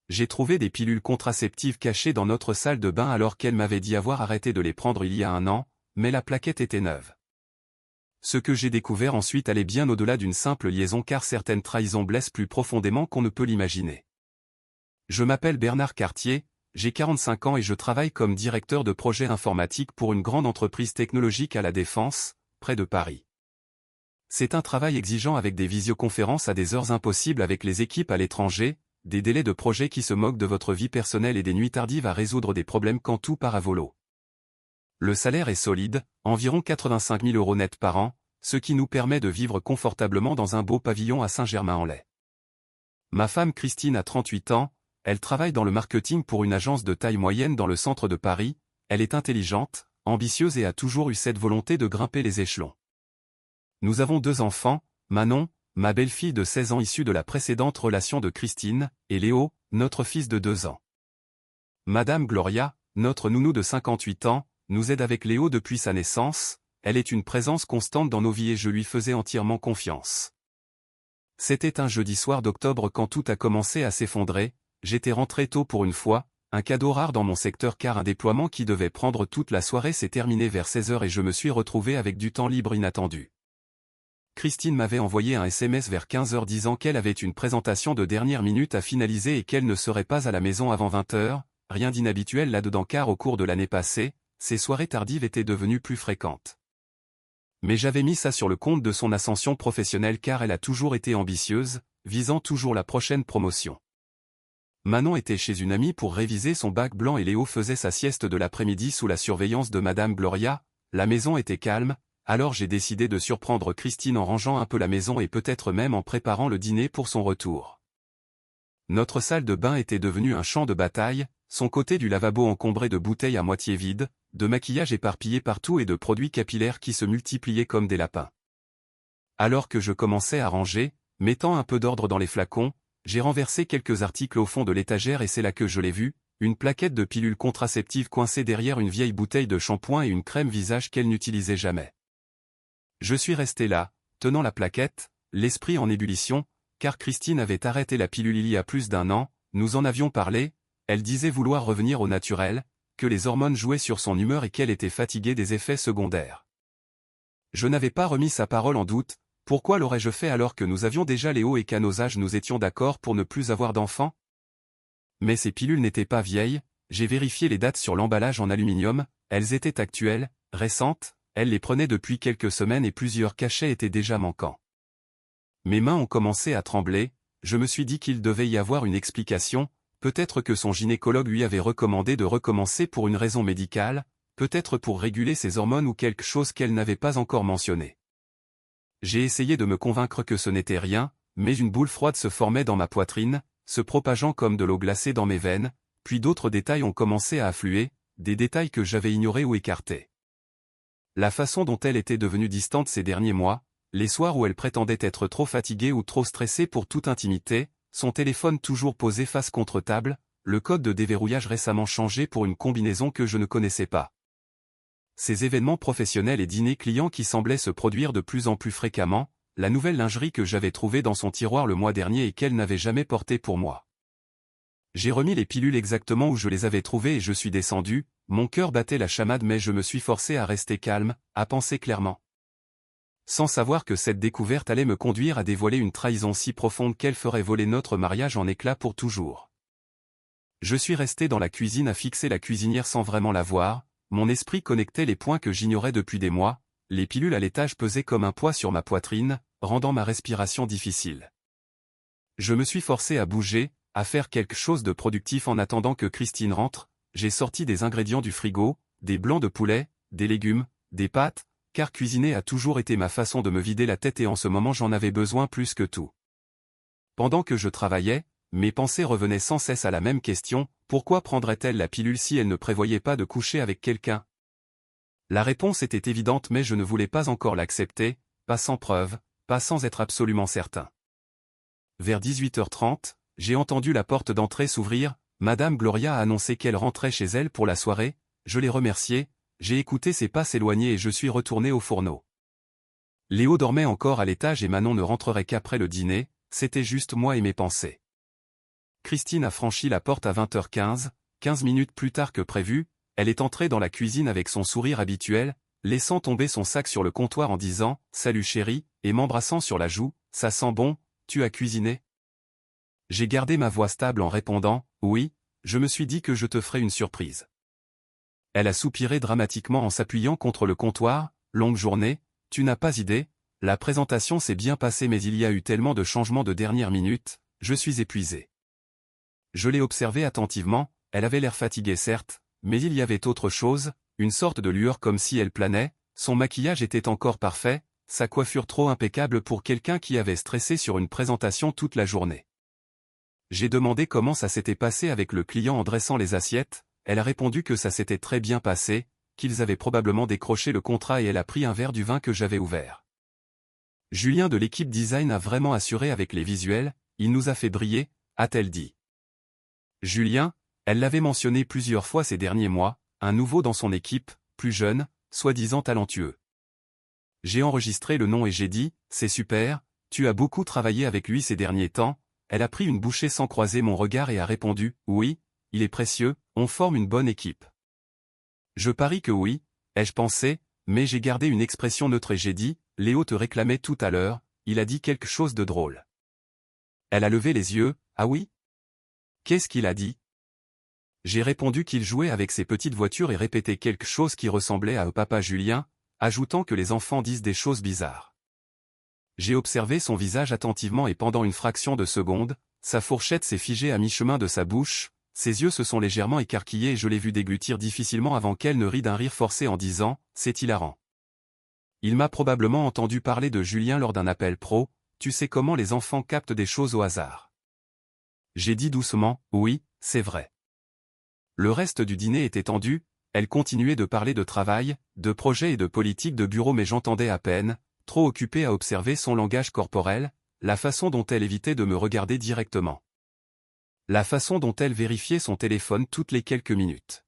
J'ai trouvé des pilules contraceptives cachées dans notre salle de bain alors qu'elle m'avait dit avoir arrêté de les prendre il y a 1 an, mais la plaquette était neuve. Ce que j'ai découvert ensuite allait bien au-delà d'une simple liaison car certaines trahisons blessent plus profondément qu'on ne peut l'imaginer. Je m'appelle Bernard Cartier, j'ai 45 ans et je travaille comme directeur de projet informatique pour une grande entreprise technologique à La Défense, près de Paris. C'est un travail exigeant avec des visioconférences à des heures impossibles avec les équipes à l'étranger, des délais de projet qui se moquent de votre vie personnelle et des nuits tardives à résoudre des problèmes quand tout part à volo. Le salaire est solide, environ 85 000 € net par an, ce qui nous permet de vivre confortablement dans un beau pavillon à Saint-Germain-en-Laye. Ma femme Christine a 38 ans, elle travaille dans le marketing pour une agence de taille moyenne dans le centre de Paris, elle est intelligente, ambitieuse et a toujours eu cette volonté de grimper les échelons. Nous avons 2 enfants, Manon, ma belle-fille de 16 ans issue de la précédente relation de Christine, et Léo, notre fils de 2 ans. Madame Gloria, notre nounou de 58 ans, nous aide avec Léo depuis sa naissance, elle est une présence constante dans nos vies et je lui faisais entièrement confiance. C'était un jeudi soir d'octobre quand tout a commencé à s'effondrer, j'étais rentré tôt pour une fois, un cadeau rare dans mon secteur car un déploiement qui devait prendre toute la soirée s'est terminé vers 16 h et je me suis retrouvé avec du temps libre inattendu. Christine m'avait envoyé un SMS vers 15 h disant qu'elle avait une présentation de dernière minute à finaliser et qu'elle ne serait pas à la maison avant 20 h, rien d'inhabituel là-dedans car au cours de l'année passée, ces soirées tardives étaient devenues plus fréquentes. Mais j'avais mis ça sur le compte de son ascension professionnelle car elle a toujours été ambitieuse, visant toujours la prochaine promotion. Manon était chez une amie pour réviser son bac blanc et Léo faisait sa sieste de l'après-midi sous la surveillance de Madame Gloria, la maison était calme, alors j'ai décidé de surprendre Christine en rangeant un peu la maison et peut-être même en préparant le dîner pour son retour. Notre salle de bain était devenue un champ de bataille, son côté du lavabo encombré de bouteilles à moitié vides, de maquillage éparpillé partout et de produits capillaires qui se multipliaient comme des lapins. Alors que je commençais à ranger, mettant un peu d'ordre dans les flacons, j'ai renversé quelques articles au fond de l'étagère et c'est là que je l'ai vu, une plaquette de pilules contraceptives coincée derrière une vieille bouteille de shampoing et une crème visage qu'elle n'utilisait jamais. Je suis resté là, tenant la plaquette, l'esprit en ébullition, car Christine avait arrêté la pilule il y a plus d'1 an, nous en avions parlé, elle disait vouloir revenir au naturel, que les hormones jouaient sur son humeur et qu'elle était fatiguée des effets secondaires. Je n'avais pas remis sa parole en doute, pourquoi l'aurais-je fait alors que nous avions déjà Léo et qu'à nos âges nous étions d'accord pour ne plus avoir d'enfants? Mais ces pilules n'étaient pas vieilles, j'ai vérifié les dates sur l'emballage en aluminium, elles étaient actuelles, récentes, elle les prenait depuis quelques semaines et plusieurs cachets étaient déjà manquants. Mes mains ont commencé à trembler, je me suis dit qu'il devait y avoir une explication, peut-être que son gynécologue lui avait recommandé de recommencer pour une raison médicale, peut-être pour réguler ses hormones ou quelque chose qu'elle n'avait pas encore mentionné. J'ai essayé de me convaincre que ce n'était rien, mais une boule froide se formait dans ma poitrine, se propageant comme de l'eau glacée dans mes veines, puis d'autres détails ont commencé à affluer, des détails que j'avais ignorés ou écartés. La façon dont elle était devenue distante ces derniers mois, les soirs où elle prétendait être trop fatiguée ou trop stressée pour toute intimité, son téléphone toujours posé face contre table, le code de déverrouillage récemment changé pour une combinaison que je ne connaissais pas. Ces événements professionnels et dîners clients qui semblaient se produire de plus en plus fréquemment, la nouvelle lingerie que j'avais trouvée dans son tiroir le mois dernier et qu'elle n'avait jamais portée pour moi. J'ai remis les pilules exactement où je les avais trouvées et je suis descendu, mon cœur battait la chamade mais je me suis forcé à rester calme, à penser clairement. Sans savoir que cette découverte allait me conduire à dévoiler une trahison si profonde qu'elle ferait voler notre mariage en éclats pour toujours. Je suis resté dans la cuisine à fixer la cuisinière sans vraiment la voir, mon esprit connectait les points que j'ignorais depuis des mois, les pilules à l'étage pesaient comme un poids sur ma poitrine, rendant ma respiration difficile. Je me suis forcé à bouger, à faire quelque chose de productif en attendant que Christine rentre, j'ai sorti des ingrédients du frigo, des blancs de poulet, des légumes, des pâtes, car cuisiner a toujours été ma façon de me vider la tête et en ce moment j'en avais besoin plus que tout. Pendant que je travaillais, mes pensées revenaient sans cesse à la même question, pourquoi prendrait-elle la pilule si elle ne prévoyait pas de coucher avec quelqu'un? La réponse était évidente mais je ne voulais pas encore l'accepter, pas sans preuve, pas sans être absolument certain. Vers 18h30, j'ai entendu la porte d'entrée s'ouvrir, Madame Gloria a annoncé qu'elle rentrait chez elle pour la soirée, je l'ai remerciée, j'ai écouté ses pas s'éloigner et je suis retourné au fourneau. Léo dormait encore à l'étage et Manon ne rentrerait qu'après le dîner, c'était juste moi et mes pensées. Christine a franchi la porte à 20h15, 15 minutes plus tard que prévu, elle est entrée dans la cuisine avec son sourire habituel, laissant tomber son sac sur le comptoir en disant « Salut chérie » et m'embrassant sur la joue, « Ça sent bon, tu as cuisiné ?» J'ai gardé ma voix stable en répondant « Oui, je me suis dit que je te ferais une surprise. » Elle a soupiré dramatiquement en s'appuyant contre le comptoir, « Longue journée, tu n'as pas idée, la présentation s'est bien passée mais il y a eu tellement de changements de dernière minute, je suis épuisée. » Je l'ai observée attentivement, elle avait l'air fatiguée certes, mais il y avait autre chose, une sorte de lueur comme si elle planait, son maquillage était encore parfait, sa coiffure trop impeccable pour quelqu'un qui avait stressé sur une présentation toute la journée. J'ai demandé comment ça s'était passé avec le client en dressant les assiettes, elle a répondu que ça s'était très bien passé, qu'ils avaient probablement décroché le contrat et elle a pris un verre du vin que j'avais ouvert. Julien de l'équipe design a vraiment assuré avec les visuels, il nous a fait briller, a-t-elle dit. Julien, elle l'avait mentionné plusieurs fois ces derniers mois, un nouveau dans son équipe, plus jeune, soi-disant talentueux. J'ai enregistré le nom et j'ai dit, c'est super, tu as beaucoup travaillé avec lui ces derniers temps, elle a pris une bouchée sans croiser mon regard et a répondu, oui, il est précieux, on forme une bonne équipe. Je parie que oui, ai-je pensé, mais j'ai gardé une expression neutre et j'ai dit, Léo te réclamait tout à l'heure, il a dit quelque chose de drôle. Elle a levé les yeux, ah oui? Qu'est-ce qu'il a dit? J'ai répondu qu'il jouait avec ses petites voitures et répétait quelque chose qui ressemblait à papa Julien, ajoutant que les enfants disent des choses bizarres. J'ai observé son visage attentivement et pendant une fraction de seconde, sa fourchette s'est figée à mi-chemin de sa bouche, ses yeux se sont légèrement écarquillés et je l'ai vu déglutir difficilement avant qu'elle ne rit d'un rire forcé en disant « C'est hilarant ». Il m'a probablement entendu parler de Julien lors d'un appel pro, tu sais comment les enfants captent des choses au hasard. J'ai dit doucement « Oui, c'est vrai ». Le reste du dîner était tendu, elle continuait de parler de travail, de projets et de politique de bureau mais j'entendais à peine, trop occupée à observer son langage corporel, la façon dont elle évitait de me regarder directement. La façon dont elle vérifiait son téléphone toutes les quelques minutes.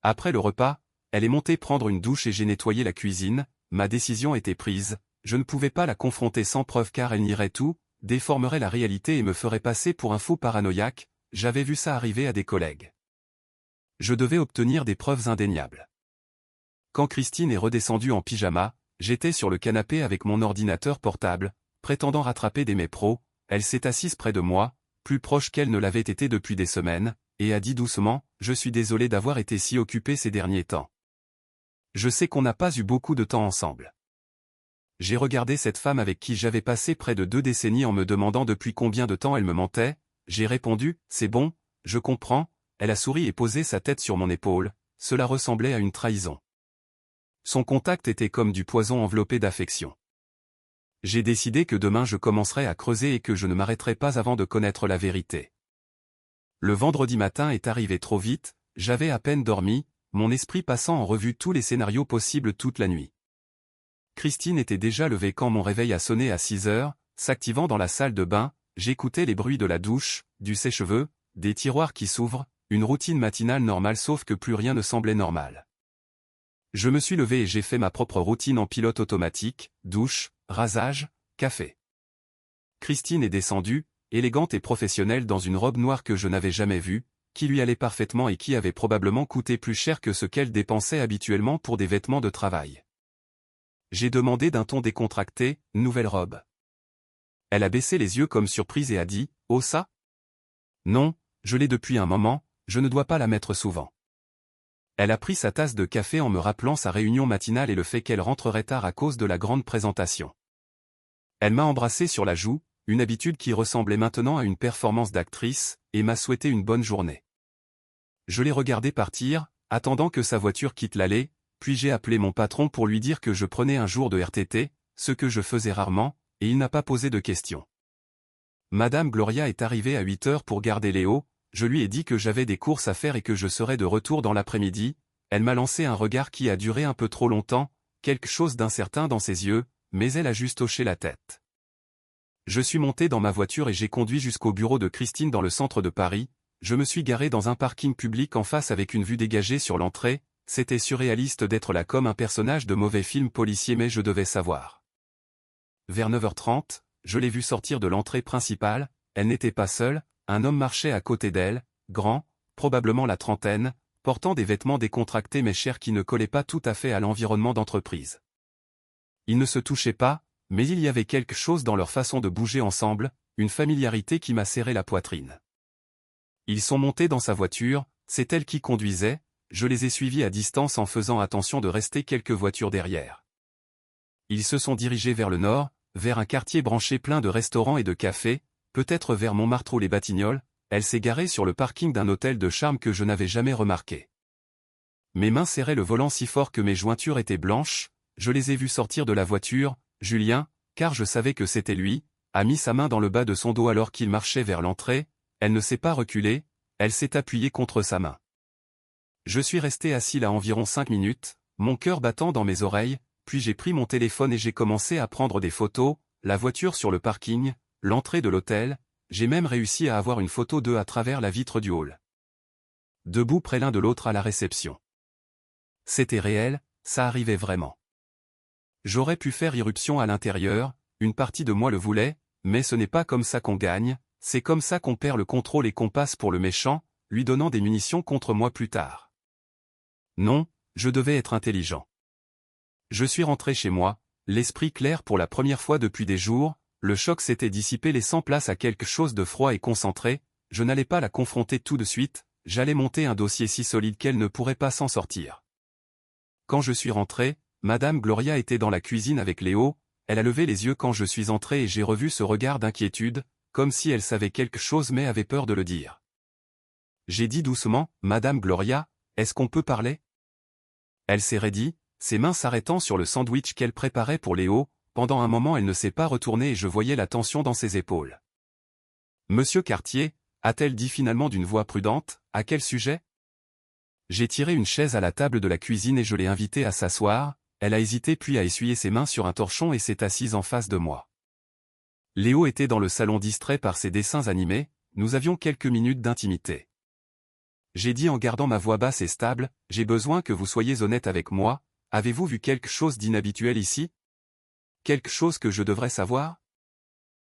Après le repas, elle est montée prendre une douche et j'ai nettoyé la cuisine, ma décision était prise, je ne pouvais pas la confronter sans preuve car elle nierait tout, déformerait la réalité et me ferait passer pour un faux paranoïaque, j'avais vu ça arriver à des collègues. Je devais obtenir des preuves indéniables. Quand Christine est redescendue en pyjama, j'étais sur le canapé avec mon ordinateur portable, prétendant rattraper des mails pros, elle s'est assise près de moi, plus proche qu'elle ne l'avait été depuis des semaines, et a dit doucement, « Je suis désolé d'avoir été si occupée ces derniers temps. Je sais qu'on n'a pas eu beaucoup de temps ensemble. » J'ai regardé cette femme avec qui j'avais passé près de 2 décennies en me demandant depuis combien de temps elle me mentait, j'ai répondu, « C'est bon, je comprends », elle a souri et posé sa tête sur mon épaule, cela ressemblait à une trahison. Son contact était comme du poison enveloppé d'affection. J'ai décidé que demain je commencerai à creuser et que je ne m'arrêterai pas avant de connaître la vérité. Le vendredi matin est arrivé trop vite, j'avais à peine dormi, mon esprit passant en revue tous les scénarios possibles toute la nuit. Christine était déjà levée quand mon réveil a sonné à 6 heures, s'activant dans la salle de bain, j'écoutais les bruits de la douche, du sèche-cheveux, des tiroirs qui s'ouvrent, une routine matinale normale sauf que plus rien ne semblait normal. Je me suis levé et j'ai fait ma propre routine en pilote automatique, douche, rasage, café. Christine est descendue, élégante et professionnelle dans une robe noire que je n'avais jamais vue, qui lui allait parfaitement et qui avait probablement coûté plus cher que ce qu'elle dépensait habituellement pour des vêtements de travail. J'ai demandé d'un ton décontracté, « Nouvelle robe ?» Elle a baissé les yeux comme surprise et a dit, « Oh ça ? Non, je l'ai depuis un moment, je ne dois pas la mettre souvent. » Elle a pris sa tasse de café en me rappelant sa réunion matinale et le fait qu'elle rentrerait tard à cause de la grande présentation. Elle m'a embrassé sur la joue, une habitude qui ressemblait maintenant à une performance d'actrice, et m'a souhaité une bonne journée. Je l'ai regardée partir, attendant que sa voiture quitte l'allée, puis j'ai appelé mon patron pour lui dire que je prenais un jour de RTT, ce que je faisais rarement, et il n'a pas posé de questions. Madame Gloria est arrivée à 8 heures pour garder Léo, je lui ai dit que j'avais des courses à faire et que je serais de retour dans l'après-midi, elle m'a lancé un regard qui a duré un peu trop longtemps, quelque chose d'incertain dans ses yeux, mais elle a juste hoché la tête. Je suis monté dans ma voiture et j'ai conduit jusqu'au bureau de Christine dans le centre de Paris, je me suis garé dans un parking public en face avec une vue dégagée sur l'entrée, c'était surréaliste d'être là comme un personnage de mauvais film policier mais je devais savoir. Vers 9h30, je l'ai vue sortir de l'entrée principale, elle n'était pas seule, un homme marchait à côté d'elle, grand, probablement la trentaine, portant des vêtements décontractés mais chers qui ne collaient pas tout à fait à l'environnement d'entreprise. Ils ne se touchaient pas, mais il y avait quelque chose dans leur façon de bouger ensemble, une familiarité qui m'a serré la poitrine. Ils sont montés dans sa voiture, c'est elle qui conduisait, je les ai suivis à distance en faisant attention de rester quelques voitures derrière. Ils se sont dirigés vers le nord, vers un quartier branché plein de restaurants et de cafés, peut-être vers Montmartre ou les Batignolles. Elle s'est garée sur le parking d'un hôtel de charme que je n'avais jamais remarqué. Mes mains serraient le volant si fort que mes jointures étaient blanches, je les ai vus sortir de la voiture. Julien, car je savais que c'était lui, a mis sa main dans le bas de son dos alors qu'il marchait vers l'entrée, elle ne s'est pas reculée, elle s'est appuyée contre sa main. Je suis resté assis là environ 5 minutes, mon cœur battant dans mes oreilles, puis j'ai pris mon téléphone et j'ai commencé à prendre des photos, la voiture sur le parking, l'entrée de l'hôtel, j'ai même réussi à avoir une photo d'eux à travers la vitre du hall. Debout près l'un de l'autre à la réception. C'était réel, ça arrivait vraiment. J'aurais pu faire irruption à l'intérieur, une partie de moi le voulait, mais ce n'est pas comme ça qu'on gagne, c'est comme ça qu'on perd le contrôle et qu'on passe pour le méchant, lui donnant des munitions contre moi plus tard. Non, je devais être intelligent. Je suis rentré chez moi, l'esprit clair pour la première fois depuis des jours, le choc s'était dissipé laissant place à quelque chose de froid et concentré, je n'allais pas la confronter tout de suite, j'allais monter un dossier si solide qu'elle ne pourrait pas s'en sortir. Quand je suis rentré, Madame Gloria était dans la cuisine avec Léo, elle a levé les yeux quand je suis entré et j'ai revu ce regard d'inquiétude, comme si elle savait quelque chose mais avait peur de le dire. J'ai dit doucement, « Madame Gloria, est-ce qu'on peut parler ?» Elle s'est raidie, ses mains s'arrêtant sur le sandwich qu'elle préparait pour Léo, pendant un moment elle ne s'est pas retournée et je voyais la tension dans ses épaules. « Monsieur Cartier, a-t-elle dit finalement d'une voix prudente, à quel sujet ?» J'ai tiré une chaise à la table de la cuisine et je l'ai invitée à s'asseoir. Elle a hésité puis a essuyé ses mains sur un torchon et s'est assise en face de moi. Léo était dans le salon distrait par ses dessins animés, nous avions quelques minutes d'intimité. J'ai dit en gardant ma voix basse et stable, « J'ai besoin que vous soyez honnête avec moi, avez-vous vu quelque chose d'inhabituel ici? Quelque chose que je devrais savoir ?»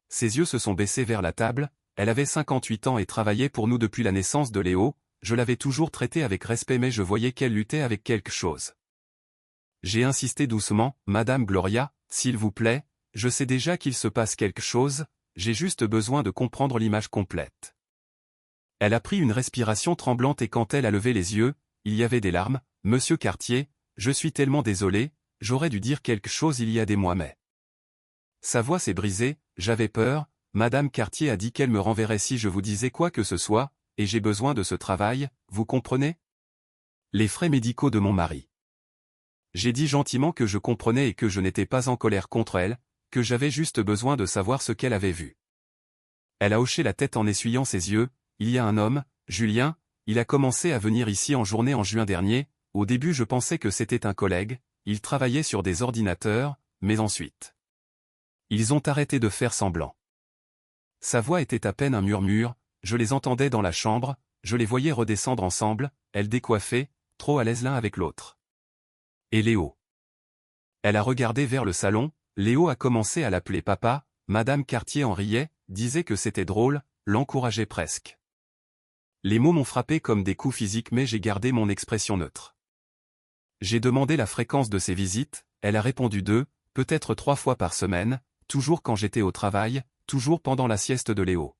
Ses yeux se sont baissés vers la table, elle avait 58 ans et travaillait pour nous depuis la naissance de Léo, je l'avais toujours traitée avec respect mais je voyais qu'elle luttait avec quelque chose. J'ai insisté doucement, « Madame Gloria, s'il vous plaît, je sais déjà qu'il se passe quelque chose, j'ai juste besoin de comprendre l'image complète. » Elle a pris une respiration tremblante et quand elle a levé les yeux, il y avait des larmes, « Monsieur Cartier, je suis tellement désolé, j'aurais dû dire quelque chose il y a des mois mais... » Sa voix s'est brisée, j'avais peur, Madame Cartier a dit qu'elle me renverrait si je vous disais quoi que ce soit, et j'ai besoin de ce travail, vous comprenez? Les frais médicaux de mon mari. J'ai dit gentiment que je comprenais et que je n'étais pas en colère contre elle, que j'avais juste besoin de savoir ce qu'elle avait vu. Elle a hoché la tête en essuyant ses yeux, il y a un homme, Julien, il a commencé à venir ici en journée en juin dernier, au début je pensais que c'était un collègue, il travaillait sur des ordinateurs, mais ensuite. Ils ont arrêté de faire semblant. Sa voix était à peine un murmure, je les entendais dans la chambre, je les voyais redescendre ensemble, elles décoiffées, trop à l'aise l'un avec l'autre. Et Léo. Elle a regardé vers le salon, Léo a commencé à l'appeler papa, Madame Cartier en riait, disait que c'était drôle, l'encourageait presque. Les mots m'ont frappé comme des coups physiques mais j'ai gardé mon expression neutre. J'ai demandé la fréquence de ses visites, elle a répondu 2, peut-être 3 fois par semaine, toujours quand j'étais au travail, toujours pendant la sieste de Léo.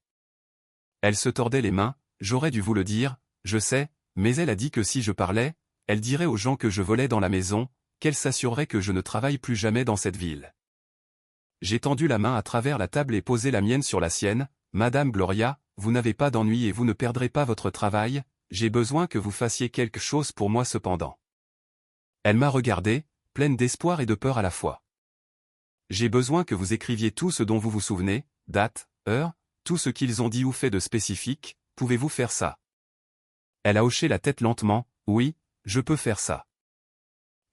Elle se tordait les mains, j'aurais dû vous le dire, je sais, mais elle a dit que si je parlais, elle dirait aux gens que je volais dans la maison, qu'elle s'assurerait que je ne travaille plus jamais dans cette ville. J'ai tendu la main à travers la table et posé la mienne sur la sienne, « Madame Gloria, vous n'avez pas d'ennui et vous ne perdrez pas votre travail, j'ai besoin que vous fassiez quelque chose pour moi cependant. » Elle m'a regardé, pleine d'espoir et de peur à la fois. « J'ai besoin que vous écriviez tout ce dont vous vous souvenez, date, heure, tout ce qu'ils ont dit ou fait de spécifique, pouvez-vous faire ça? » Elle a hoché la tête lentement, « Oui, je peux faire ça. »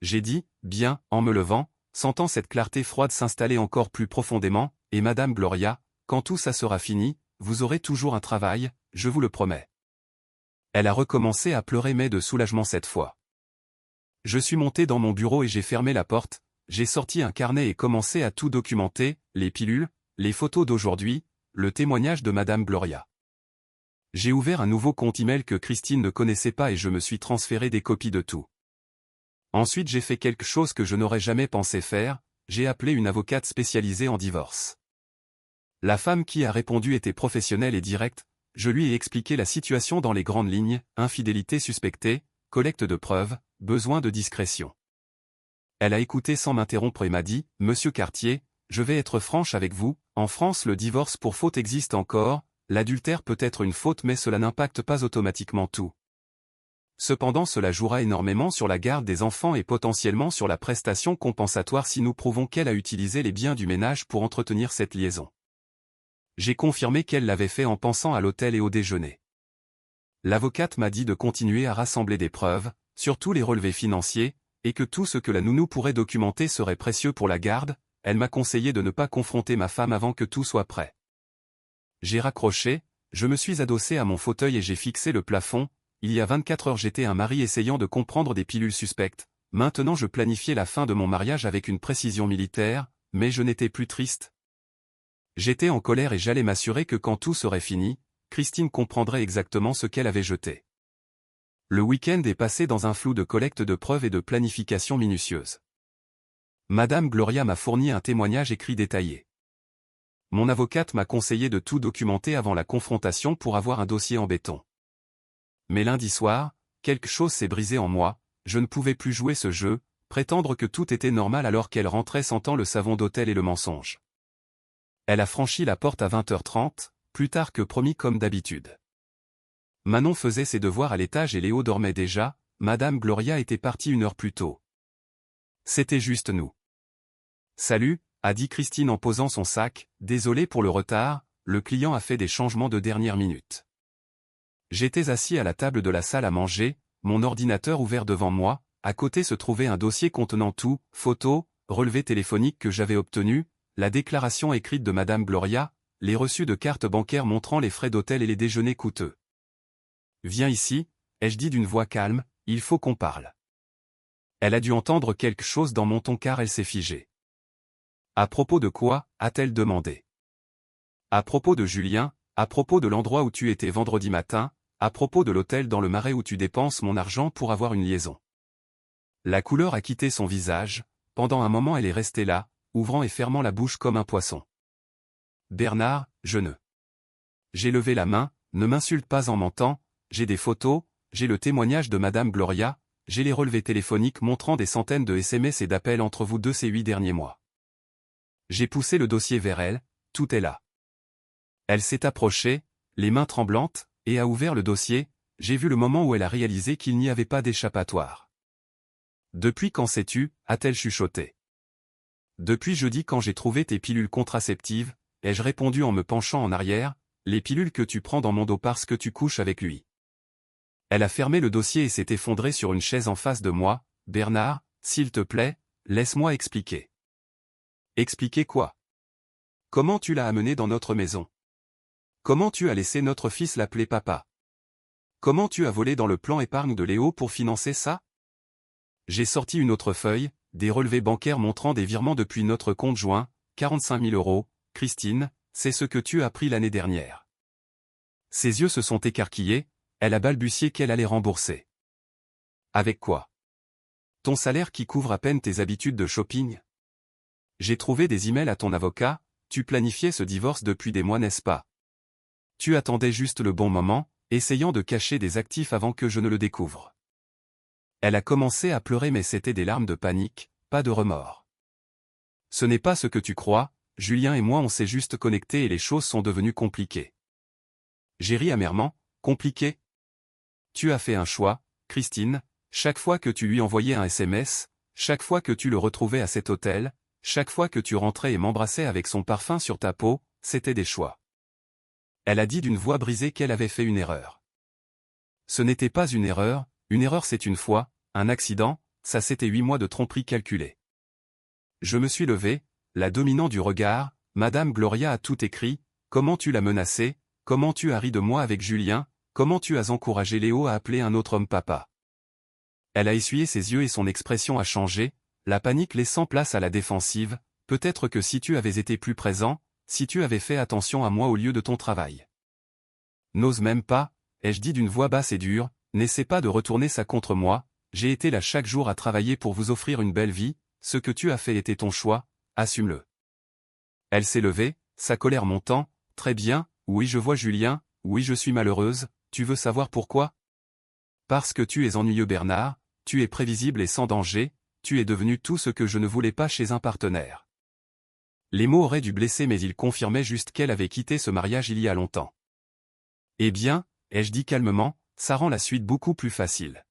J'ai dit, « Bien, » en me levant, sentant cette clarté froide s'installer encore plus profondément, « Et Madame Gloria, quand tout ça sera fini, vous aurez toujours un travail, je vous le promets. » Elle a recommencé à pleurer mais de soulagement cette fois. Je suis monté dans mon bureau et j'ai fermé la porte, j'ai sorti un carnet et commencé à tout documenter, les pilules, les photos d'aujourd'hui, le témoignage de Madame Gloria. J'ai ouvert un nouveau compte email que Christine ne connaissait pas et je me suis transféré des copies de tout. Ensuite j'ai fait quelque chose que je n'aurais jamais pensé faire, j'ai appelé une avocate spécialisée en divorce. La femme qui a répondu était professionnelle et directe, je lui ai expliqué la situation dans les grandes lignes, infidélité suspectée, collecte de preuves, besoin de discrétion. Elle a écouté sans m'interrompre et m'a dit, « Monsieur Cartier, je vais être franche avec vous, en France le divorce pour faute existe encore, l'adultère peut être une faute mais cela n'impacte pas automatiquement tout. Cependant cela jouera énormément sur la garde des enfants et potentiellement sur la prestation compensatoire si nous prouvons qu'elle a utilisé les biens du ménage pour entretenir cette liaison. » J'ai confirmé qu'elle l'avait fait en pensant à l'hôtel et au déjeuner. L'avocate m'a dit de continuer à rassembler des preuves, surtout les relevés financiers, et que tout ce que la nounou pourrait documenter serait précieux pour la garde. Elle m'a conseillé de ne pas confronter ma femme avant que tout soit prêt. J'ai raccroché, je me suis adossé à mon fauteuil et j'ai fixé le plafond. Il y a 24 heures j'étais un mari essayant de comprendre des pilules suspectes. Maintenant je planifiais la fin de mon mariage avec une précision militaire, mais je n'étais plus triste. J'étais en colère et j'allais m'assurer que quand tout serait fini, Christine comprendrait exactement ce qu'elle avait jeté. Le week-end est passé dans un flou de collecte de preuves et de planification minutieuse. Madame Gloria m'a fourni un témoignage écrit détaillé. Mon avocate m'a conseillé de tout documenter avant la confrontation pour avoir un dossier en béton. Mais lundi soir, quelque chose s'est brisé en moi, je ne pouvais plus jouer ce jeu, prétendre que tout était normal alors qu'elle rentrait sentant le savon d'hôtel et le mensonge. Elle a franchi la porte à 20h30, plus tard que promis comme d'habitude. Manon faisait ses devoirs à l'étage et Léo dormait déjà, Madame Gloria était partie 1 heure plus tôt. C'était juste nous. Salut, a dit Christine en posant son sac, désolé pour le retard, le client a fait des changements de dernière minute. J'étais assis à la table de la salle à manger, mon ordinateur ouvert devant moi, à côté se trouvait un dossier contenant tout, photos, relevés téléphoniques que j'avais obtenus, la déclaration écrite de Madame Gloria, les reçus de cartes bancaires montrant les frais d'hôtel et les déjeuners coûteux. Viens ici, ai-je dit d'une voix calme, il faut qu'on parle. Elle a dû entendre quelque chose dans mon ton car elle s'est figée. À propos de quoi, a-t-elle demandé. À propos de Julien, à propos de l'endroit où tu étais vendredi matin, à propos de l'hôtel dans le Marais où tu dépenses mon argent pour avoir une liaison. La couleur a quitté son visage, pendant un moment elle est restée là, ouvrant et fermant la bouche comme un poisson. Bernard, je ne. J'ai levé la main, ne m'insulte pas en mentant, j'ai des photos, j'ai le témoignage de Madame Gloria, j'ai les relevés téléphoniques montrant des centaines de SMS et d'appels entre vous deux ces 8 derniers mois. J'ai poussé le dossier vers elle, tout est là. Elle s'est approchée, les mains tremblantes, et a ouvert le dossier, j'ai vu le moment où elle a réalisé qu'il n'y avait pas d'échappatoire. Depuis quand sais-tu, a-t-elle chuchoté. Depuis jeudi quand j'ai trouvé tes pilules contraceptives, ai-je répondu en me penchant en arrière, les pilules que tu prends dans mon dos parce que tu couches avec lui. Elle a fermé le dossier et s'est effondrée sur une chaise en face de moi, Bernard, s'il te plaît, laisse-moi expliquer. Expliquer quoi? Comment tu l'as amené dans notre maison? Comment tu as laissé notre fils l'appeler papa? Comment tu as volé dans le plan épargne de Léo pour financer ça? J'ai sorti une autre feuille, des relevés bancaires montrant des virements depuis notre compte joint, 45 000 €, Christine, c'est ce que tu as pris l'année dernière. Ses yeux se sont écarquillés, elle a balbutié qu'elle allait rembourser. Avec quoi? Ton salaire qui couvre à peine tes habitudes de shopping? J'ai trouvé des emails à ton avocat, tu planifiais ce divorce depuis des mois n'est-ce pas? Tu attendais juste le bon moment, essayant de cacher des actifs avant que je ne le découvre. Elle a commencé à pleurer mais c'était des larmes de panique, pas de remords. Ce n'est pas ce que tu crois, Julien et moi on s'est juste connectés et les choses sont devenues compliquées. J'ai ri amèrement, compliquées? Tu as fait un choix, Christine, chaque fois que tu lui envoyais un SMS, chaque fois que tu le retrouvais à cet hôtel, chaque fois que tu rentrais et m'embrassais avec son parfum sur ta peau, c'était des choix. Elle a dit d'une voix brisée qu'elle avait fait une erreur. Ce n'était pas une erreur c'est une fois, un accident, ça c'était 8 mois de tromperie calculée. Je me suis levé, la dominant du regard, Madame Gloria a tout écrit, comment tu l'as menacé, comment tu as ri de moi avec Julien, comment tu as encouragé Léo à appeler un autre homme papa. Elle a essuyé ses yeux et son expression a changé, la panique laissant place à la défensive, peut-être que si tu avais été plus présent, si tu avais fait attention à moi au lieu de ton travail. n'ose même pas, ai-je dit d'une voix basse et dure, n'essaie pas de retourner ça contre moi, j'ai été là chaque jour à travailler pour vous offrir une belle vie, ce que tu as fait était ton choix, assume-le. Elle s'est levée, sa colère montant, très bien, oui je vois Julien, oui je suis malheureuse, tu veux savoir pourquoi? Parce que tu es ennuyeux Bernard, tu es prévisible et sans danger, tu es devenu tout ce que je ne voulais pas chez un partenaire. Les mots auraient dû blesser mais ils confirmaient juste qu'elle avait quitté ce mariage il y a longtemps. Eh bien, ai-je dit calmement, ça rend la suite beaucoup plus facile.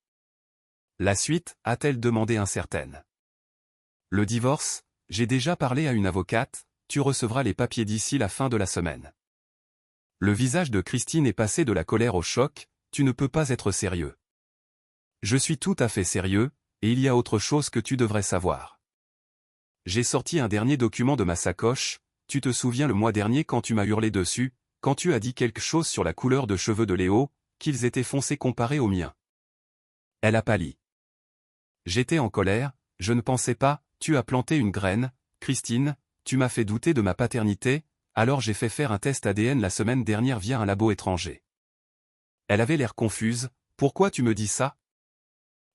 La suite, a-t-elle demandé incertaine. Le divorce, j'ai déjà parlé à une avocate, tu recevras les papiers d'ici la fin de la semaine. Le visage de Christine est passé de la colère au choc, tu ne peux pas être sérieux. Je suis tout à fait sérieux, et il y a autre chose que tu devrais savoir. J'ai sorti un dernier document de ma sacoche, tu te souviens le mois dernier quand tu m'as hurlé dessus, quand tu as dit quelque chose sur la couleur de cheveux de Léo, qu'ils étaient foncés comparés aux miens. Elle a pâli. J'étais en colère, je ne pensais pas, tu as planté une graine, Christine, tu m'as fait douter de ma paternité, alors j'ai fait faire un test ADN la semaine dernière via un labo étranger. Elle avait l'air confuse, pourquoi tu me dis ça?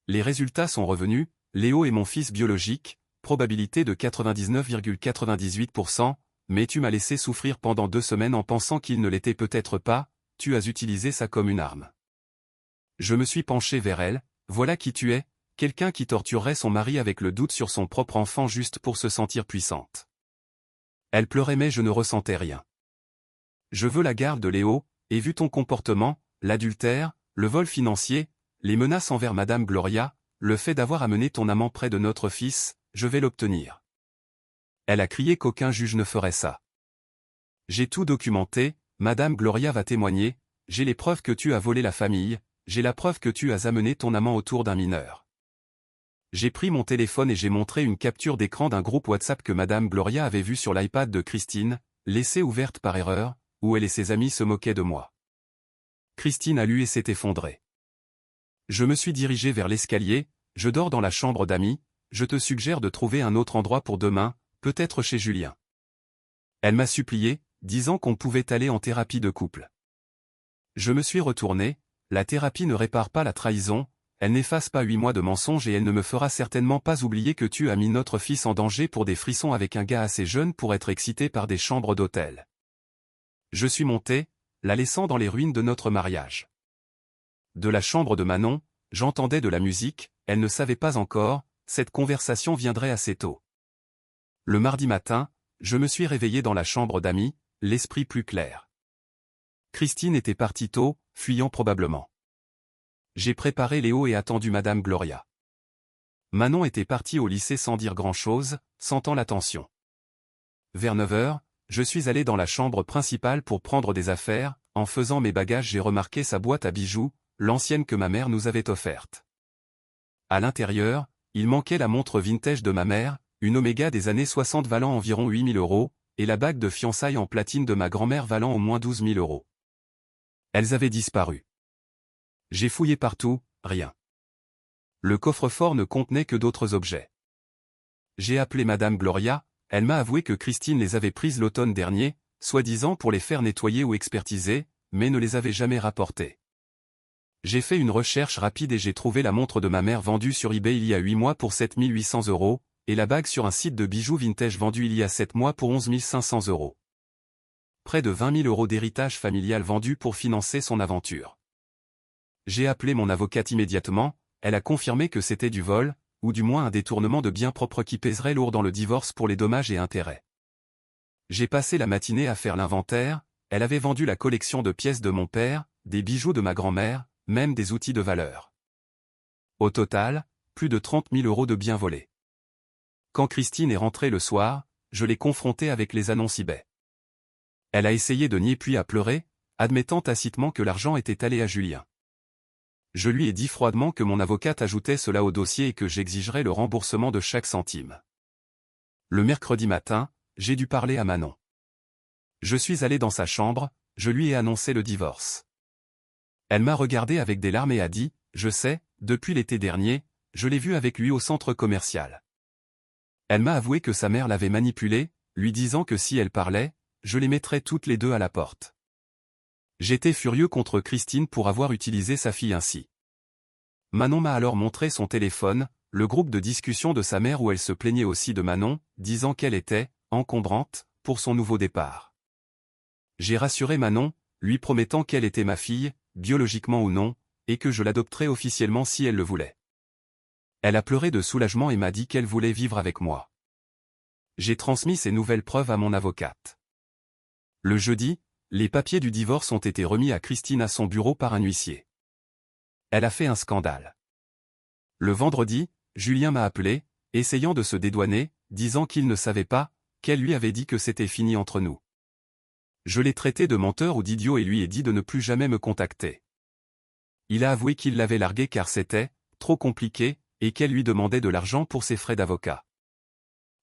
Les résultats sont revenus, Léo est mon fils biologique, probabilité de 99,98%, mais tu m'as laissé souffrir pendant 2 semaines en pensant qu'il ne l'était peut-être pas, tu as utilisé ça comme une arme. Je me suis penché vers elle, voilà qui tu es, quelqu'un qui torturerait son mari avec le doute sur son propre enfant juste pour se sentir puissante. Elle pleurait mais je ne ressentais rien. Je veux la garde de Léo, et vu ton comportement, l'adultère, le vol financier, les menaces envers Madame Gloria, le fait d'avoir amené ton amant près de notre fils, je vais l'obtenir. Elle a crié qu'aucun juge ne ferait ça. J'ai tout documenté, Madame Gloria va témoigner, j'ai les preuves que tu as volé la famille, j'ai la preuve que tu as amené ton amant autour d'un mineur. J'ai pris mon téléphone et j'ai montré une capture d'écran d'un groupe WhatsApp que Madame Gloria avait vu sur l'iPad de Christine, laissée ouverte par erreur, où elle et ses amis se moquaient de moi. Christine a lu et s'est effondrée. Je me suis dirigé vers l'escalier, je dors dans la chambre d'amis, je te suggère de trouver un autre endroit pour demain, peut-être chez Julien. Elle m'a supplié, disant qu'on pouvait aller en thérapie de couple. Je me suis retourné, la thérapie ne répare pas la trahison, elle n'efface pas 8 mois de mensonges et elle ne me fera certainement pas oublier que tu as mis notre fils en danger pour des frissons avec un gars assez jeune pour être excité par des chambres d'hôtel. Je suis monté, la laissant dans les ruines de notre mariage. De la chambre de Manon, j'entendais de la musique, elle ne savait pas encore, cette conversation viendrait assez tôt. Le mardi matin, je me suis réveillé dans la chambre d'amis, l'esprit plus clair. Christine était partie tôt, fuyant probablement. J'ai préparé Léo et attendu Madame Gloria. Manon était partie au lycée sans dire grand-chose, sentant la tension. Vers 9 heures, je suis allé dans la chambre principale pour prendre des affaires, en faisant mes bagages j'ai remarqué sa boîte à bijoux, l'ancienne que ma mère nous avait offerte. À l'intérieur, il manquait la montre vintage de ma mère, une Omega des années 60 valant environ 8 000 €, et la bague de fiançailles en platine de ma grand-mère valant au moins 12 000 €. Elles avaient disparu. J'ai fouillé partout, rien. Le coffre-fort ne contenait que d'autres objets. J'ai appelé Madame Gloria, elle m'a avoué que Christine les avait prises l'automne dernier, soi-disant pour les faire nettoyer ou expertiser, mais ne les avait jamais rapportées. J'ai fait une recherche rapide et j'ai trouvé la montre de ma mère vendue sur eBay il y a 8 mois pour 7 800 €, et la bague sur un site de bijoux vintage vendue il y a 7 mois pour 11 500 €. Près de 20 000 € d'héritage familial vendu pour financer son aventure. J'ai appelé mon avocate immédiatement, elle a confirmé que c'était du vol, ou du moins un détournement de biens propres qui pèserait lourd dans le divorce pour les dommages et intérêts. J'ai passé la matinée à faire l'inventaire, elle avait vendu la collection de pièces de mon père, des bijoux de ma grand-mère, même des outils de valeur. Au total, plus de 30 000 € de biens volés. Quand Christine est rentrée le soir, je l'ai confrontée avec les annonces eBay. Elle a essayé de nier puis a pleuré, admettant tacitement que l'argent était allé à Julien. Je lui ai dit froidement que mon avocate ajoutait cela au dossier et que j'exigerais le remboursement de chaque centime. Le mercredi matin, j'ai dû parler à Manon. Je suis allé dans sa chambre, je lui ai annoncé le divorce. Elle m'a regardé avec des larmes et a dit, « Je sais, depuis l'été dernier, je l'ai vu avec lui au centre commercial. » Elle m'a avoué que sa mère l'avait manipulée, lui disant que si elle parlait, je les mettrais toutes les deux à la porte. J'étais furieux contre Christine pour avoir utilisé sa fille ainsi. Manon m'a alors montré son téléphone, le groupe de discussion de sa mère où elle se plaignait aussi de Manon, disant qu'elle était encombrante pour son nouveau départ. J'ai rassuré Manon, lui promettant qu'elle était ma fille, biologiquement ou non, et que je l'adopterais officiellement si elle le voulait. Elle a pleuré de soulagement et m'a dit qu'elle voulait vivre avec moi. J'ai transmis ces nouvelles preuves à mon avocate. Le jeudi, les papiers du divorce ont été remis à Christine à son bureau par un huissier. Elle a fait un scandale. Le vendredi, Julien m'a appelé, essayant de se dédouaner, disant qu'il ne savait pas, qu'elle lui avait dit que c'était fini entre nous. Je l'ai traité de menteur ou d'idiot et lui ai dit de ne plus jamais me contacter. Il a avoué qu'il l'avait larguée car c'était trop compliqué, et qu'elle lui demandait de l'argent pour ses frais d'avocat.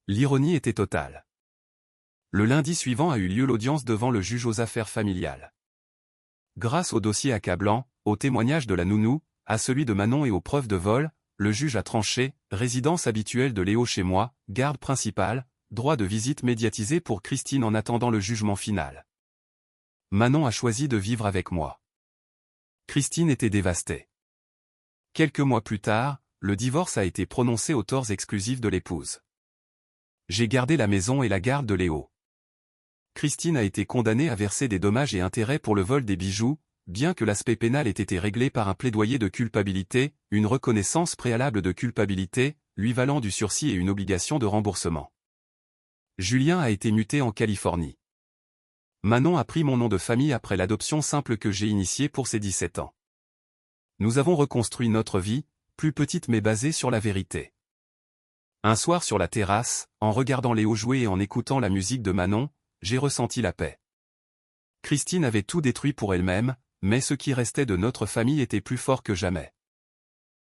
L'ironie était totale. Le lundi suivant a eu lieu l'audience devant le juge aux affaires familiales. Grâce au dossier accablant, au témoignage de la nounou, à celui de Manon et aux preuves de vol, le juge a tranché, résidence habituelle de Léo chez moi, garde principale, droit de visite médiatisé pour Christine en attendant le jugement final. Manon a choisi de vivre avec moi. Christine était dévastée. Quelques mois plus tard, le divorce a été prononcé aux torts exclusifs de l'épouse. J'ai gardé la maison et la garde de Léo. Christine a été condamnée à verser des dommages et intérêts pour le vol des bijoux, bien que l'aspect pénal ait été réglé par un plaidoyer de culpabilité, une reconnaissance préalable de culpabilité, lui valant du sursis et une obligation de remboursement. Julien a été muté en Californie. Manon a pris mon nom de famille après l'adoption simple que j'ai initiée pour ses 17 ans. Nous avons reconstruit notre vie, plus petite mais basée sur la vérité. Un soir sur la terrasse, en regardant Léo jouer et en écoutant la musique de Manon, j'ai ressenti la paix. Christine avait tout détruit pour elle-même, mais ce qui restait de notre famille était plus fort que jamais.